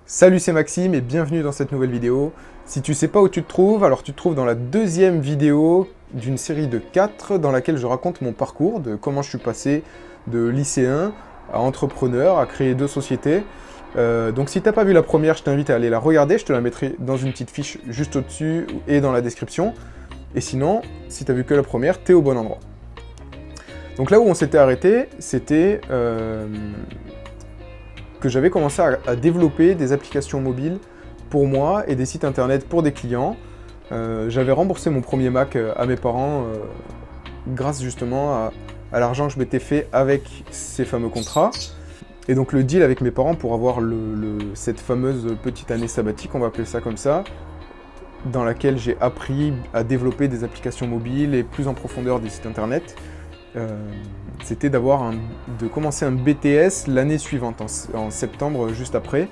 Salut, c'est Maxime et bienvenue dans cette nouvelle vidéo. Si tu sais pas où tu te trouves, alors tu te trouves dans la deuxième vidéo d'une série de 4 dans laquelle je raconte mon parcours, de comment je suis passé de lycéen à entrepreneur, à créer 2 sociétés. Donc si t'as pas vu la première, je t'invite à aller la regarder, je te la mettrai dans une petite fiche juste au-dessus et dans la description. Et sinon, si t'as vu que la première, t'es au bon endroit. Donc là où on s'était arrêté, c'était que j'avais commencé à développer des applications mobiles pour moi et des sites internet pour des clients. J'avais remboursé mon premier Mac à mes parents grâce justement à l'argent que je m'étais fait avec ces fameux contrats. Et donc le deal avec mes parents pour avoir cette fameuse petite année sabbatique, on va appeler ça comme ça, dans laquelle j'ai appris à développer des applications mobiles et plus en profondeur des sites internet. C'était de commencer un BTS l'année suivante, en septembre, juste après.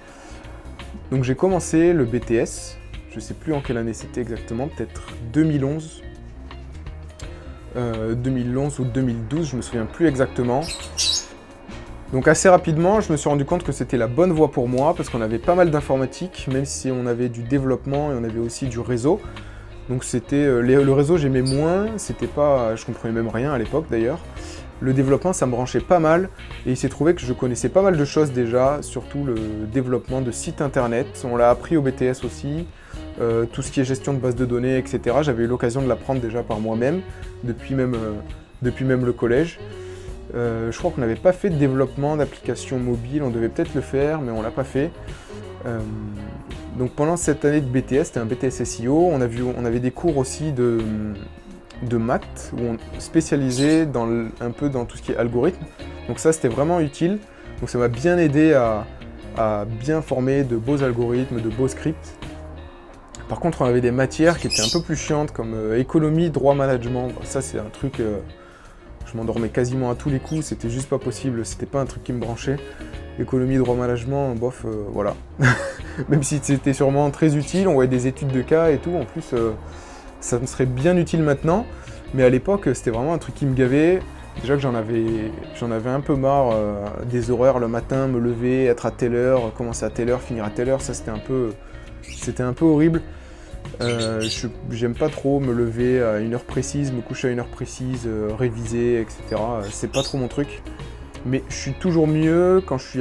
Donc j'ai commencé le BTS, je sais plus en quelle année c'était exactement, peut-être 2011. 2011 ou 2012, je me souviens plus exactement. Donc assez rapidement, je me suis rendu compte que c'était la bonne voie pour moi, parce qu'on avait pas mal d'informatique, même si on avait du développement et on avait aussi du réseau. Donc c'était le réseau j'aimais moins, c'était pas, je comprenais même rien à l'époque d'ailleurs. Le développement ça me branchait pas mal et il s'est trouvé que je connaissais pas mal de choses déjà, surtout le développement de sites internet. On l'a appris au BTS aussi, tout ce qui est gestion de bases de données, etc. J'avais eu l'occasion de l'apprendre déjà par moi-même, depuis même le collège. Je crois qu'on n'avait pas fait de développement d'applications mobiles, on devait peut-être le faire mais on l'a pas fait. Donc pendant cette année de BTS, c'était un BTS SEO, on avait des cours aussi de maths, où on spécialisait un peu dans tout ce qui est algorithme. Donc ça c'était vraiment utile, donc ça m'a bien aidé à bien former de beaux algorithmes, de beaux scripts. Par contre on avait des matières qui étaient un peu plus chiantes comme économie, droit, management, ça c'est un truc, je m'endormais quasiment à tous les coups, c'était juste pas possible, c'était pas un truc qui me branchait. Économie, droit, management, bof, voilà. Même si c'était sûrement très utile, on voyait des études de cas et tout, en plus ça me serait bien utile maintenant, mais à l'époque c'était vraiment un truc qui me gavait. Déjà que j'en avais un peu marre des horaires le matin, me lever, être à telle heure, commencer à telle heure, finir à telle heure, ça c'était un peu horrible. J'aime pas trop me lever à une heure précise, me coucher à une heure précise, réviser, etc. C'est pas trop mon truc. Mais je suis toujours mieux quand je suis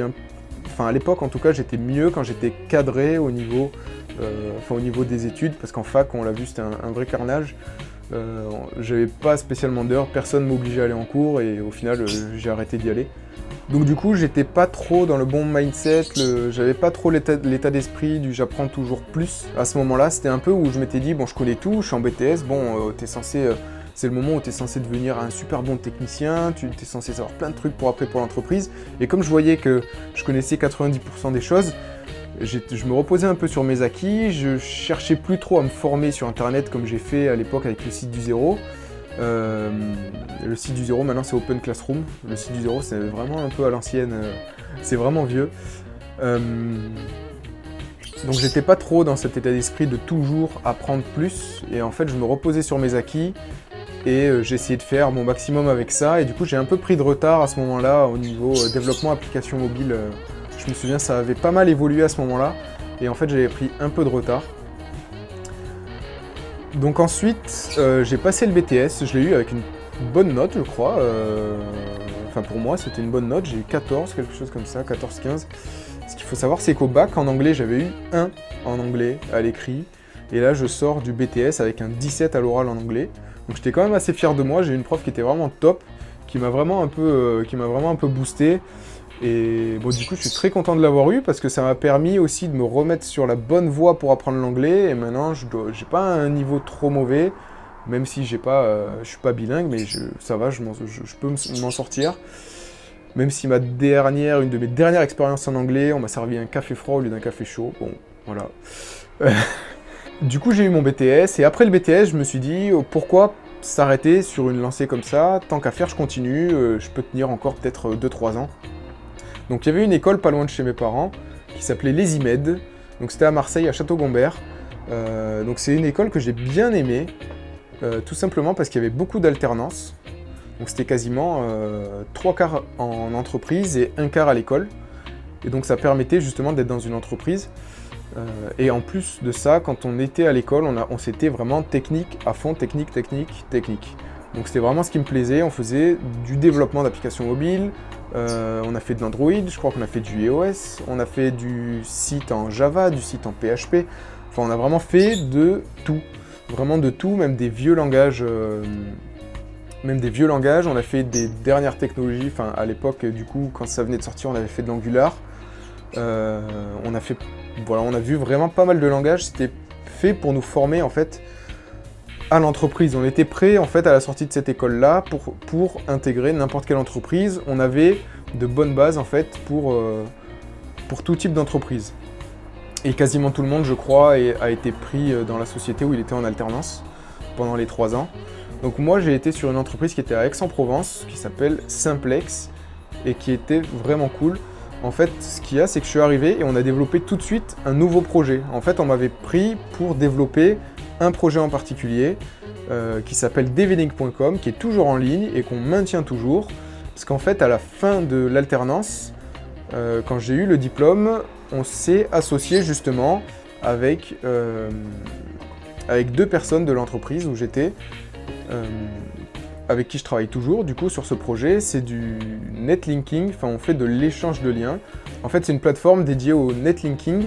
Enfin, à l'époque, en tout cas, j'étais mieux quand j'étais cadré au niveau des études, parce qu'en fac, on l'a vu, c'était un vrai carnage. J'avais pas spécialement d'heures, personne m'obligeait à aller en cours, et au final, j'ai arrêté d'y aller. Donc du coup, j'étais pas trop dans le bon mindset, j'avais pas trop l'état d'esprit du j'apprends toujours plus. À ce moment-là, c'était un peu où je m'étais dit, bon, je connais tout, je suis en BTS, bon, c'est le moment où tu es censé devenir un super bon technicien, tu es censé savoir plein de trucs pour après pour l'entreprise. Et comme je voyais que je connaissais 90% des choses, je me reposais un peu sur mes acquis, je cherchais plus trop à me former sur internet comme j'ai fait à l'époque avec le site du zéro. Le site du zéro maintenant c'est Open Classroom, le site du zéro c'est vraiment un peu à l'ancienne, c'est vraiment vieux. Donc j'étais pas trop dans cet état d'esprit de toujours apprendre plus, et en fait je me reposais sur mes acquis, et j'ai essayé de faire mon maximum avec ça, et du coup j'ai un peu pris de retard à ce moment-là au niveau développement application mobile. Je me souviens ça avait pas mal évolué à ce moment-là, et en fait j'avais pris un peu de retard. Donc ensuite j'ai passé le BTS, je l'ai eu avec une bonne note je crois, enfin pour moi c'était une bonne note, j'ai eu 14, quelque chose comme ça, 14-15. Ce qu'il faut savoir c'est qu'au bac en anglais j'avais eu 1 en anglais à l'écrit, et là je sors du BTS avec un 17 à l'oral en anglais. Donc j'étais quand même assez fier de moi, j'ai eu une prof qui était vraiment top, qui m'a vraiment un peu boosté. Et bon du coup je suis très content de l'avoir eu parce que ça m'a permis aussi de me remettre sur la bonne voie pour apprendre l'anglais, et maintenant j'ai pas un niveau trop mauvais, même si je suis pas bilingue, mais ça va, je peux m'en sortir. Même si une de mes dernières expériences en anglais, on m'a servi un café froid au lieu d'un café chaud, bon voilà. Du coup j'ai eu mon BTS, et après le BTS je me suis dit pourquoi s'arrêter sur une lancée comme ça, tant qu'à faire je continue, je peux tenir encore peut-être 2-3 ans. Donc il y avait une école pas loin de chez mes parents qui s'appelait les IMED, donc c'était à Marseille, à Château-Gombert. Donc c'est une école que j'ai bien aimée, tout simplement parce qu'il y avait beaucoup d'alternance. Donc c'était quasiment 3 quarts en entreprise et 1 quart à l'école. Et donc ça permettait justement d'être dans une entreprise. Et en plus de ça, quand on était à l'école, on s'était vraiment technique à fond, technique. Donc c'était vraiment ce qui me plaisait, on faisait du développement d'applications mobiles, on a fait de l'Android, je crois qu'on a fait du iOS, on a fait du site en Java, du site en PHP, enfin on a vraiment fait de tout, vraiment de tout, même des vieux langages, on a fait des dernières technologies, enfin à l'époque du coup quand ça venait de sortir on avait fait de l'Angular, on a vu vraiment pas mal de langages, c'était fait pour nous former en fait à l'entreprise. On était prêt en fait à la sortie de cette école-là pour intégrer n'importe quelle entreprise. On avait de bonnes bases en fait pour tout type d'entreprise. Et quasiment tout le monde, je crois, a été pris dans la société où il était en alternance pendant les 3 ans. Donc moi j'ai été sur une entreprise qui était à Aix-en-Provence, qui s'appelle Simplex, et qui était vraiment cool. En fait, ce qu'il y a, c'est que je suis arrivé et on a développé tout de suite un nouveau projet. En fait, on m'avait pris pour développer un projet en particulier qui s'appelle develink.com, qui est toujours en ligne et qu'on maintient toujours. Parce qu'en fait, à la fin de l'alternance, quand j'ai eu le diplôme, on s'est associé justement avec 2 personnes de l'entreprise où j'étais, avec qui je travaille toujours, du coup, sur ce projet. C'est du netlinking, enfin on fait de l'échange de liens. En fait, c'est une plateforme dédiée au netlinking.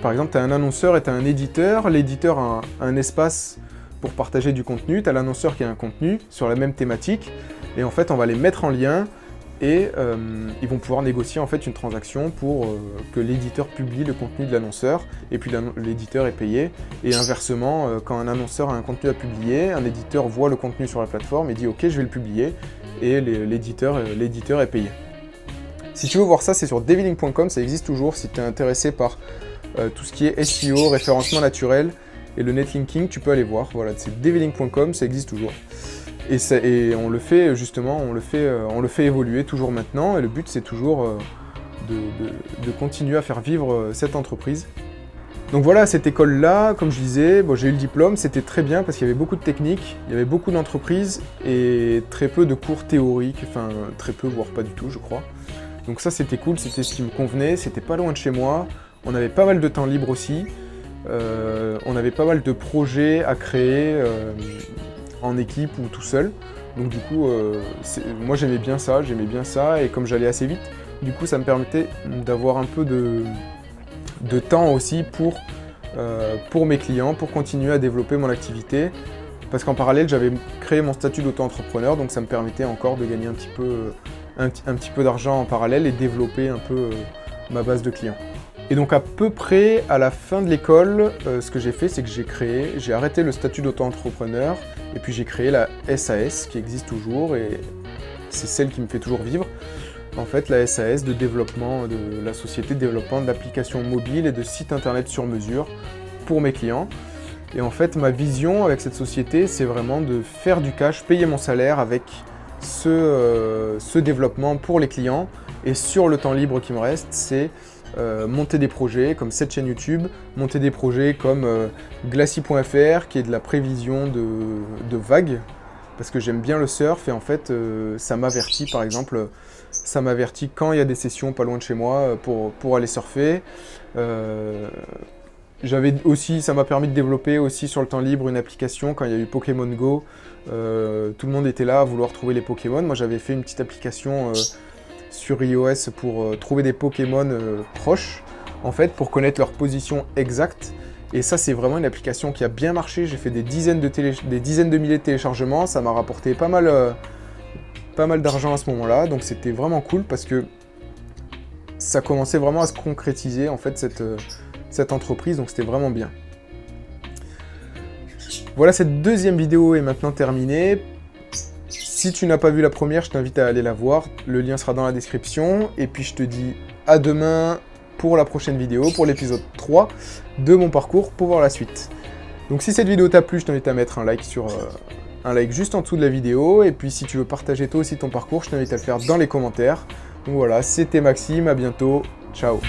Par exemple, tu as un annonceur et tu as un éditeur. L'éditeur a un espace pour partager du contenu, tu as l'annonceur qui a un contenu sur la même thématique, et en fait, on va les mettre en lien, et ils vont pouvoir négocier en fait une transaction pour que l'éditeur publie le contenu de l'annonceur, et puis l'éditeur est payé. Et inversement, quand un annonceur a un contenu à publier, un éditeur voit le contenu sur la plateforme et dit « Ok, je vais le publier », et l'éditeur est payé. Si tu veux voir ça, c'est sur develink.com, ça existe toujours. Si tu es intéressé par tout ce qui est SEO, référencement naturel et le netlinking, tu peux aller voir. Voilà, c'est develink.com, ça existe toujours. Et on le fait justement, on le fait évoluer toujours maintenant, et le but c'est toujours de continuer à faire vivre cette entreprise. Donc voilà, cette école-là, comme je disais, bon, j'ai eu le diplôme, c'était très bien parce qu'il y avait beaucoup de techniques, il y avait beaucoup d'entreprises et très peu de cours théoriques, enfin très peu, voire pas du tout, je crois. Donc ça c'était cool, c'était ce qui me convenait, c'était pas loin de chez moi, on avait pas mal de temps libre aussi, on avait pas mal de projets à créer en équipe ou tout seul. Donc du coup, moi j'aimais bien ça, et comme j'allais assez vite, du coup ça me permettait d'avoir un peu de temps aussi pour mes clients, pour continuer à développer mon activité. Parce qu'en parallèle, j'avais créé mon statut d'auto-entrepreneur, donc ça me permettait encore de gagner un petit peu d'argent en parallèle et développer un peu ma base de clients. Et donc à peu près à la fin de l'école, ce que j'ai fait, c'est que j'ai arrêté le statut d'auto-entrepreneur, et puis j'ai créé la SAS qui existe toujours, et c'est celle qui me fait toujours vivre. En fait, la SAS de développement de la société de développement d'applications mobiles et de sites internet sur mesure pour mes clients. Et en fait, ma vision avec cette société, c'est vraiment de faire du cash, payer mon salaire avec ce développement pour les clients. Et sur le temps libre qui me reste, c'est monter des projets comme cette chaîne YouTube, monter des projets comme Glacis.fr qui est de la prévision de vagues, parce que j'aime bien le surf et en fait ça m'avertit, par exemple, ça m'avertit quand il y a des sessions pas loin de chez moi pour aller surfer. Ça m'a permis de développer aussi sur le temps libre une application quand il y a eu Pokémon Go. Tout le monde était là à vouloir trouver les Pokémon. Moi j'avais fait une petite application sur iOS pour trouver des Pokémon proches, en fait, pour connaître leur position exacte. Et ça, c'est vraiment une application qui a bien marché. J'ai fait des dizaines de milliers de téléchargements. Ça m'a rapporté pas mal d'argent à ce moment-là. Donc c'était vraiment cool parce que ça commençait vraiment à se concrétiser, en fait, cette entreprise. Donc c'était vraiment bien. Voilà, cette deuxième vidéo est maintenant terminée. Si tu n'as pas vu la première, je t'invite à aller la voir. Le lien sera dans la description. Et puis je te dis à demain pour la prochaine vidéo, pour l'épisode 3 de mon parcours, pour voir la suite. Donc si cette vidéo t'a plu, je t'invite à mettre un like juste en dessous de la vidéo. Et puis si tu veux partager toi aussi ton parcours, je t'invite à le faire dans les commentaires. Donc voilà, c'était Maxime, à bientôt, ciao.